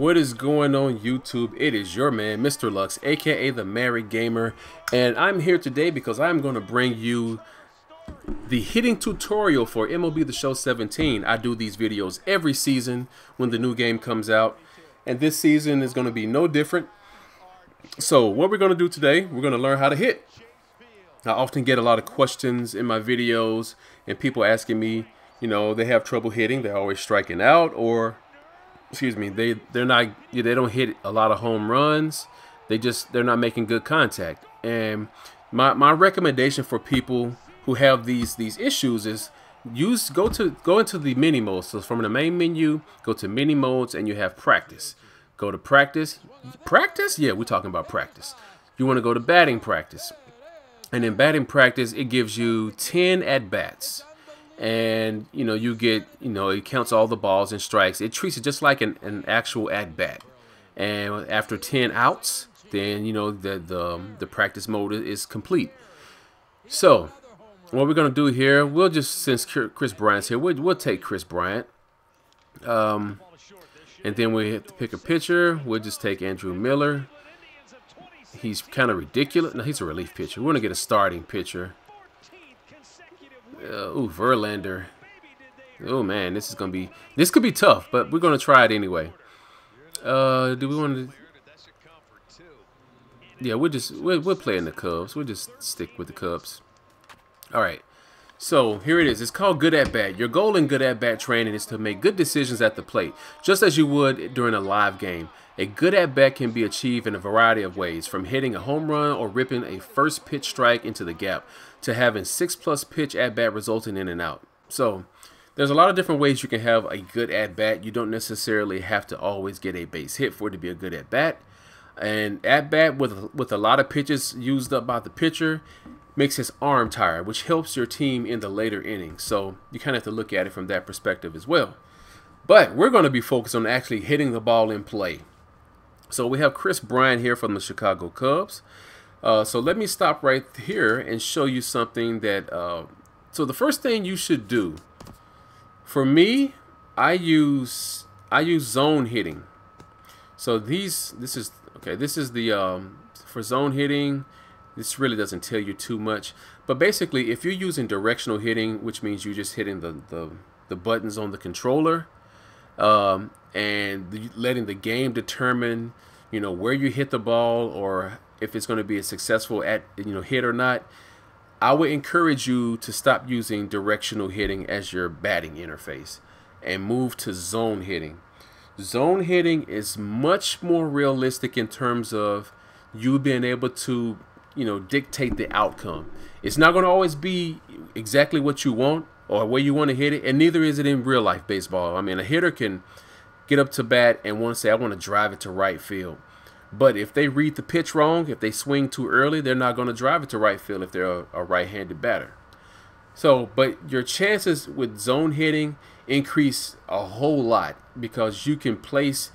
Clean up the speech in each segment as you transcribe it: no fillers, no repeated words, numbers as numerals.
What is going on YouTube? It is your man, Mr. Lux, aka the Married Gamer, and I'm here today because I'm going to bring you the hitting tutorial for MLB The Show 17. I do these videos every season when the new game comes out, and this season is going to be no different. So what we're going to do today, we're going to learn how to hit. I often get a lot of questions in my videos and people asking me, you know, they have trouble hitting, they're always striking out, or excuse me, they don't hit a lot of home runs. They're not making good contact. And my recommendation for people who have these issues is go into the mini modes. So from the main menu, go to mini modes and you have practice. Go to practice. Practice? Yeah, we're talking about practice. You want to go to batting practice. And in batting practice, it gives you 10 at-bats. And, you know, you get, you know, it counts all the balls and strikes. It treats it just like an actual at-bat. And after 10 outs, then, you know, the practice mode is complete. So, what we're going to do here, we'll just, since Chris Bryant's here, we'll take Chris Bryant. And then we have to pick a pitcher. We'll just take Andrew Miller. He's kind of ridiculous. No, he's a relief pitcher. We're going to get a starting pitcher. Ooh, Verlander. Oh man, this could be tough, but we're gonna try it anyway. Do we want to? Yeah, we'll play in the Cubs. We'll just stick with the Cubs. All right. So here it is. It's called Good At Bat. Your goal in Good At Bat training is to make good decisions at the plate, just as you would during a live game. A good at bat can be achieved in a variety of ways, from hitting a home run or ripping a first pitch strike into the gap, to having 6+ pitch at bat resulting in an out. So there's a lot of different ways you can have a good at bat. You don't necessarily have to always get a base hit for it to be a good at bat. And at bat with a lot of pitches used up by the pitcher makes his arm tired, which helps your team in the later innings. So you kind of have to look at it from that perspective as well. But we're going to be focused on actually hitting the ball in play. So we have Chris Bryant here from the Chicago Cubs. So let me stop right here and show you something that, so the first thing you should do, for me, I use zone hitting. So this is the, for zone hitting, this really doesn't tell you too much, but basically if you're using directional hitting, which means you're just hitting the buttons on the controller, and letting the game determine, you know, where you hit the ball or if it's going to be a successful hit or not, I would encourage you to stop using directional hitting as your batting interface and move to zone hitting. Zone hitting is much more realistic in terms of you being able to, you know, dictate the outcome. It's not going to always be exactly what you want or where you want to hit it, and neither is it in real life baseball. I mean, a hitter can get up to bat and want to say, I want to drive it to right field. But if they read the pitch wrong, if they swing too early, they're not going to drive it to right field if they're a right-handed batter. So, but your chances with zone hitting increase a whole lot because you can place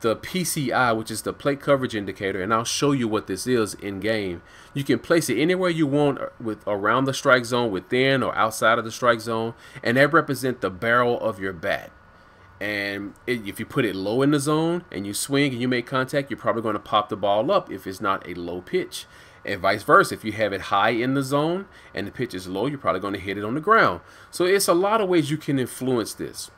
the PCI, which is the plate coverage indicator, and I'll show you what this is in game. You can place it anywhere you want around the strike zone, within or outside of the strike zone, and that represents the barrel of your bat. And if you put it low in the zone and you swing and you make contact, you're probably going to pop the ball up if it's not a low pitch. And vice versa, if you have it high in the zone and the pitch is low, you're probably going to hit it on the ground. So it's a lot of ways you can influence this.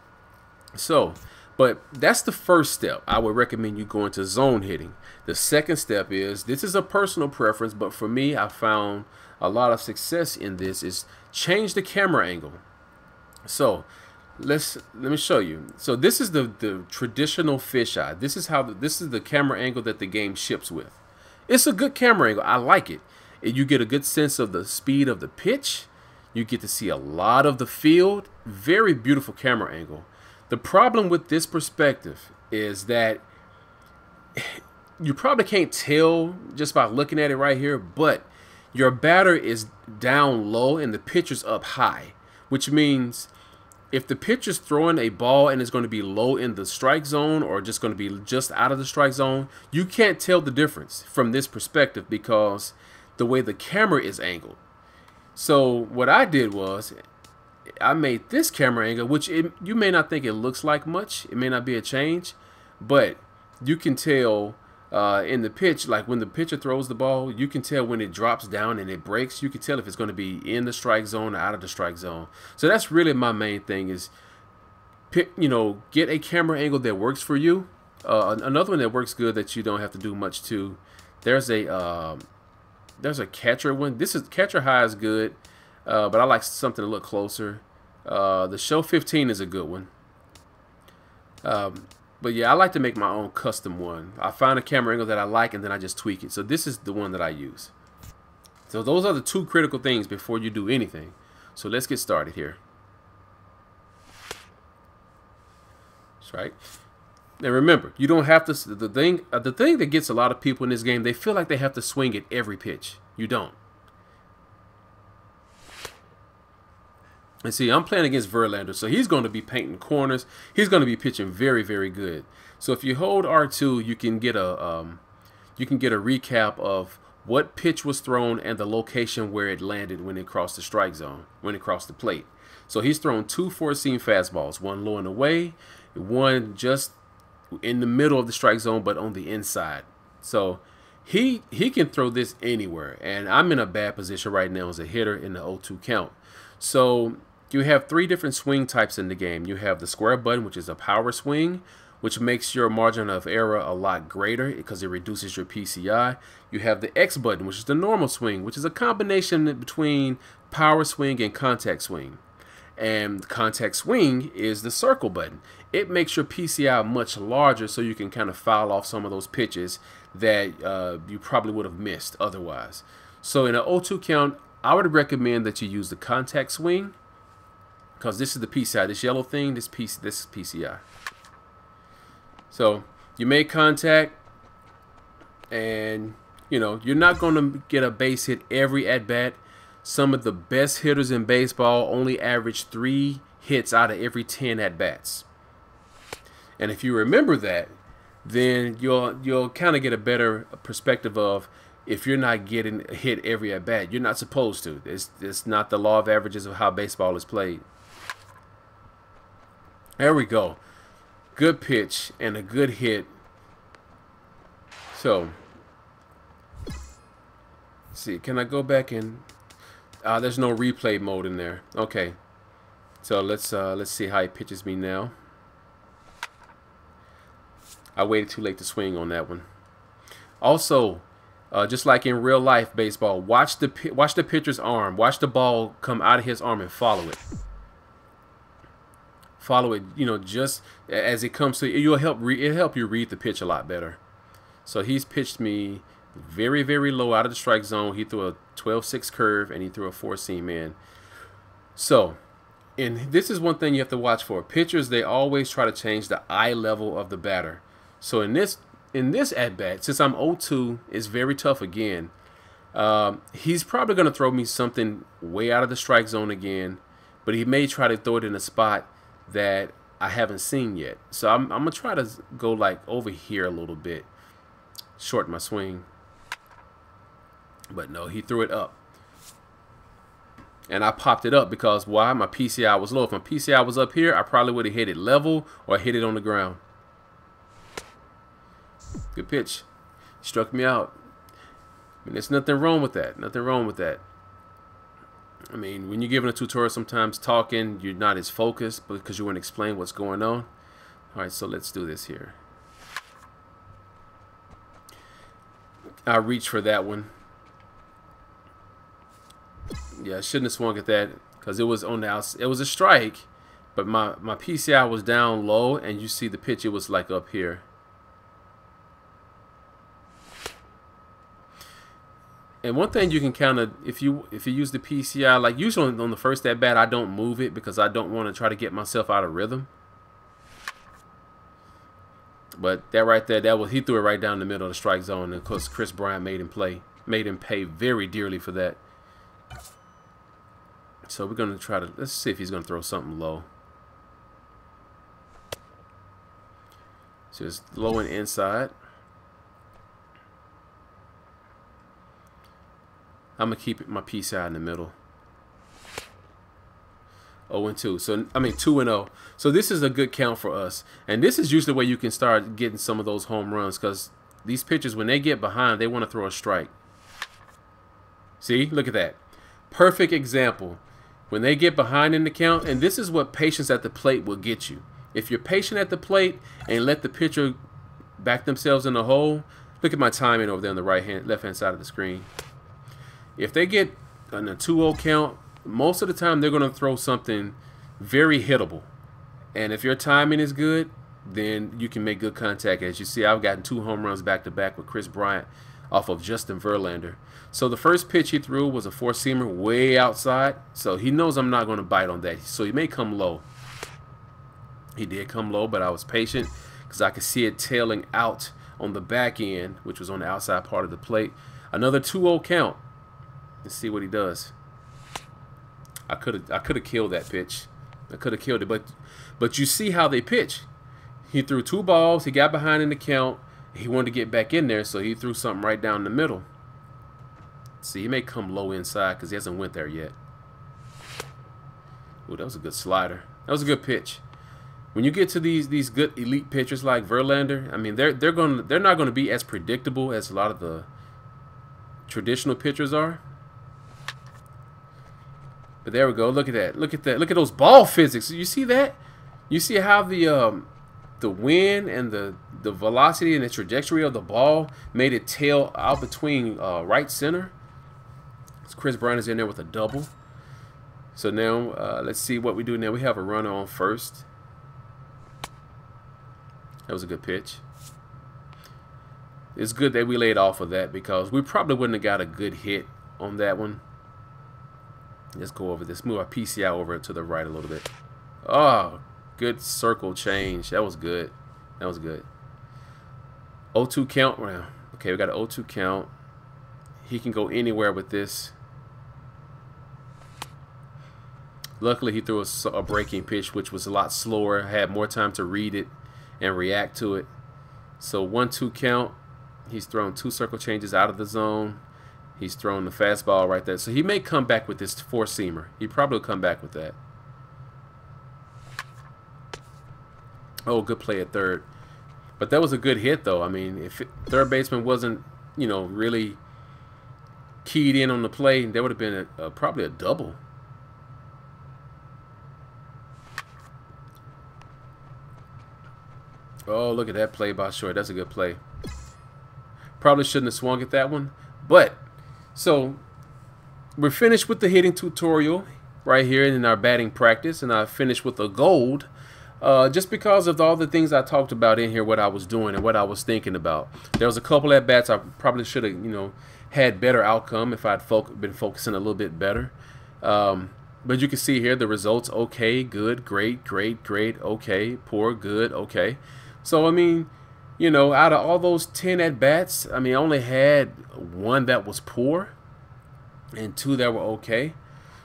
So, but that's the first step. I would recommend you going to zone hitting. The second step is, this is a personal preference, but for me, I found a lot of success in this, is change the camera angle. So let me show you. So this is the traditional fisheye. This is the camera angle that the game ships with. It's a good camera angle. I like it. You get a good sense of the speed of the pitch. You get to see a lot of the field. Very beautiful camera angle. The problem with this perspective is that you probably can't tell just by looking at it right here, but your batter is down low and the pitcher's up high, which means if the pitcher's throwing a ball and it's going to be low in the strike zone or just going to be just out of the strike zone, you can't tell the difference from this perspective because the way the camera is angled. So what I did was I made this camera angle, which you may not think it looks like much. It may not be a change, but you can tell in the pitch, like when the pitcher throws the ball, you can tell when it drops down and it breaks. You can tell if it's going to be in the strike zone or out of the strike zone. So that's really my main thing is, get a camera angle that works for you. Another one that works good that you don't have to do much to. There's a catcher one. This is catcher high is good, but I like something to look closer. The Show 15 is a good one. But yeah, I like to make my own custom one. I find a camera angle that I like and then I just tweak it. So this is the one that I use. So those are the two critical things before you do anything. So let's get started here. That's right. Now remember, you don't have to. The thing that gets a lot of people in this game, they feel like they have to swing at every pitch. You don't. And see, I'm playing against Verlander, so he's going to be painting corners. He's going to be pitching very, very good. So if you hold R2, you can get a recap of what pitch was thrown and the location where it landed when it crossed the strike zone, when it crossed the plate. So he's thrown 2 four-seam fastballs, one low and away, one just in the middle of the strike zone, but on the inside. So he can throw this anywhere, and I'm in a bad position right now as a hitter in the 0-2 count. So you have 3 different swing types in the game. You have the square button, which is a power swing, which makes your margin of error a lot greater because it reduces your PCI. You have the X button, which is the normal swing, which is a combination between power swing and contact swing. And contact swing is the circle button. It makes your PCI much larger so you can kind of foul off some of those pitches that you probably would have missed otherwise. So in an 0-2 count, I would recommend that you use the contact swing because this is the PCI. This yellow thing, this is PCI. So you make contact, and you're not going to get a base hit every at bat. Some of the best hitters in baseball only average 3 hits out of every 10 at bats. And if you remember that, then you'll kind of get a better perspective of if you're not getting a hit every at bat. You're not supposed to. It's not the law of averages of how baseball is played. There we go. Good pitch and a good hit. So, let's see, can I go back and there's no replay mode in there. Okay. So let's see how he pitches me now. I waited too late to swing on that one. Also, just like in real life baseball, watch the pitcher's arm. Watch the ball come out of his arm and follow it. Follow it, just as it comes to you. It'll help you read the pitch a lot better. So he's pitched me very, very low out of the strike zone. He threw a 12-6 curve and he threw a 4-seam in. So, and this is one thing you have to watch for. Pitchers, they always try to change the eye level of the batter. So in this at bat, since I'm 0-2, it's very tough again. He's probably going to throw me something way out of the strike zone again, but he may try to throw it in a spot that I haven't seen yet. So I'm going to try to go like over here a little bit, shorten my swing. But no, he threw it up. And I popped it up because why? My PCI was low. If my PCI was up here, I probably would have hit it level or hit it on the ground. Good pitch. Struck me out. I mean, there's nothing wrong with that. Nothing wrong with that. I mean, when you're giving a tutorial, sometimes talking, you're not as focused because you want to explain what's going on. All right, so let's do this here. I reached for that one. Yeah, I shouldn't have swung at that because it was on the outside. It was a strike, but my PCI was down low, and you see the pitch, it was like up here. And one thing you can kind of, if you use the PCI, like usually on the first at bat, I don't move it because I don't want to try to get myself out of rhythm. But that right there, he threw it right down the middle of the strike zone, and of course Chris Bryant made him pay very dearly for that. So we're gonna try to, let's see if he's gonna throw something low. So it's low and inside. I'm gonna keep my PCI in the middle. 0-2. So I mean 2-0. So this is a good count for us. And this is usually where you can start getting some of those home runs, because these pitchers, when they get behind, they want to throw a strike. See, look at that. Perfect example. When they get behind in the count, and this is what patience at the plate will get you. If you're patient at the plate and let the pitcher back themselves in the hole, look at my timing over there on the left-hand side of the screen. If they get on a 2-0 count, most of the time they're going to throw something very hittable. And if your timing is good, then you can make good contact. As you see, I've gotten 2 home runs back-to-back with Kris Bryant off of Justin Verlander. So the first pitch he threw was a four-seamer way outside. So he knows I'm not going to bite on that. So he may come low. He did come low, but I was patient because I could see it tailing out on the back end, which was on the outside part of the plate. Another 2-0 count. Let's see what he does. I could have killed that pitch. I could have killed it, but you see how they pitch. He threw 2 balls. He got behind in the count. He wanted to get back in there, so he threw something right down the middle. See, he may come low inside because he hasn't went there yet. Ooh, that was a good slider. That was a good pitch. When you get to these good elite pitchers like Verlander, I mean, they're not going to be as predictable as a lot of the traditional pitchers are. But there we go. Look at that. Look at that. Look at those ball physics. You see that? You see how the wind and the velocity and the trajectory of the ball made it tail out between right center. So Kris Bryant is in there with a double. So now let's see what we do now. We have a runner on first. That was a good pitch. It's good that we laid off of that because we probably wouldn't have got a good hit on that one. Let's go over this. Move our PCI over to the right a little bit. Oh, good circle change. That was good. That was good. 0-2 count. Well, okay, we got an 0-2 count. He can go anywhere with this. Luckily, he threw a breaking pitch, which was a lot slower. Had more time to read it and react to it. So 1-2 count. He's thrown 2 circle changes out of the zone. He's thrown the fastball right there. So he may come back with this four-seamer. He probably will come back with that. Oh, good play at third. But that was a good hit, though. I mean, if third baseman wasn't, you know, really keyed in on the play, there would have been probably a double. Oh, look at that play by Short. That's a good play. Probably shouldn't have swung at that one. But, so, we're finished with the hitting tutorial right here in our batting practice. And I finished with a gold. Just because of all the things I talked about in here, what I was doing and what I was thinking about. There was a couple at bats I probably should have, you know, had better outcome if I'd been focusing a little bit better. But you can see here the results: okay, good, great, great, great, okay, poor, good, okay. So I mean, you know, out of all those 10 at bats, I mean, I only had 1 that was poor and 2 that were okay.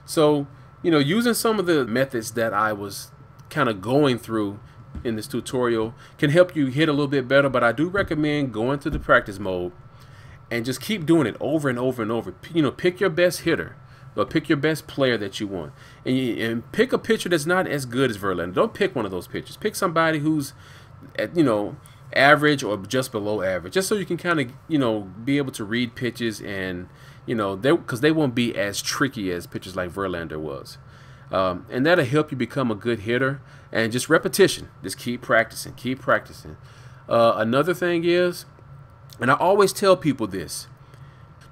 So, you know, using some of the methods that I was kind of going through in this tutorial can help you hit a little bit better. But I do recommend going to the practice mode and just keep doing it over and over and over. You know, pick your best hitter or pick your best player that you want, and pick a pitcher that's not as good as Verlander. Don't pick one of those pitchers. Pick somebody who's at, you know, average or just below average, just so you can kind of, you know, be able to read pitches, and, you know, because they won't be as tricky as pitchers like Verlander was. And that'll help you become a good hitter. And just repetition. Just keep practicing. Keep practicing. Another thing is, and I always tell people this,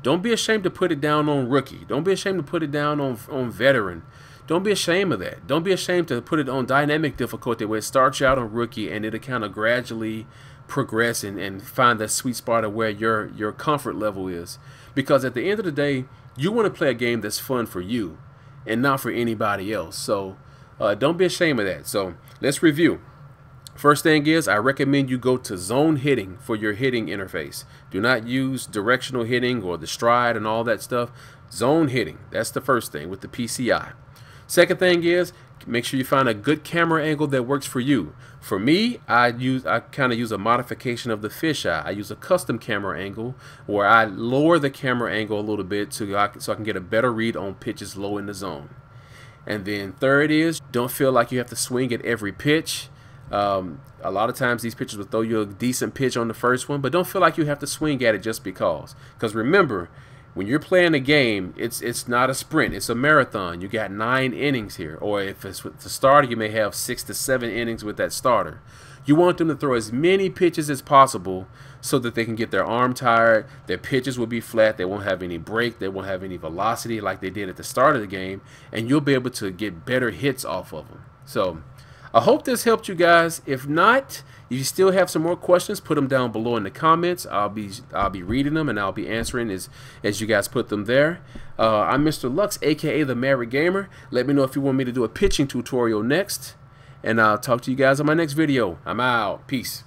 don't be ashamed to put it down on rookie. Don't be ashamed to put it down on veteran. Don't be ashamed of that. Don't be ashamed to put it on dynamic difficulty, where it starts you out on rookie and it'll kind of gradually progress and find that sweet spot of where your comfort level is. Because at the end of the day, you want to play a game that's fun for you and not for anybody else. So don't be ashamed of that. So let's review. First thing is, I recommend you go to ZoneHitting for your hitting interface. Do not use directional hitting or the stride and all that stuff. ZoneHitting, that's the first thing with the PCI. Second thing is, make sure you find a good camera angle that works for you. For me, I kind of use a modification of the fisheye. I use a custom camera angle where I lower the camera angle a little bit so I can get a better read on pitches low in the zone. And then third is, don't feel like you have to swing at every pitch. A lot of times these pitchers will throw you a decent pitch on the first one, but don't feel like you have to swing at it just because. Because remember, when you're playing a game, it's not a sprint, it's a marathon. You got 9 innings here. Or if it's with the starter, you may have 6 to 7 innings with that starter. You want them to throw as many pitches as possible so that they can get their arm tired. Their pitches will be flat. They won't have any break. They won't have any velocity like they did at the start of the game. And you'll be able to get better hits off of them. So I hope this helped you guys. If not, if you still have some more questions, put them down below in the comments. I'll be reading them and I'll be answering as you guys put them there. I'm Mr. Lux, aka the Married Gamer. Let me know if you want me to do a pitching tutorial next. And I'll talk to you guys on my next video. I'm out. Peace.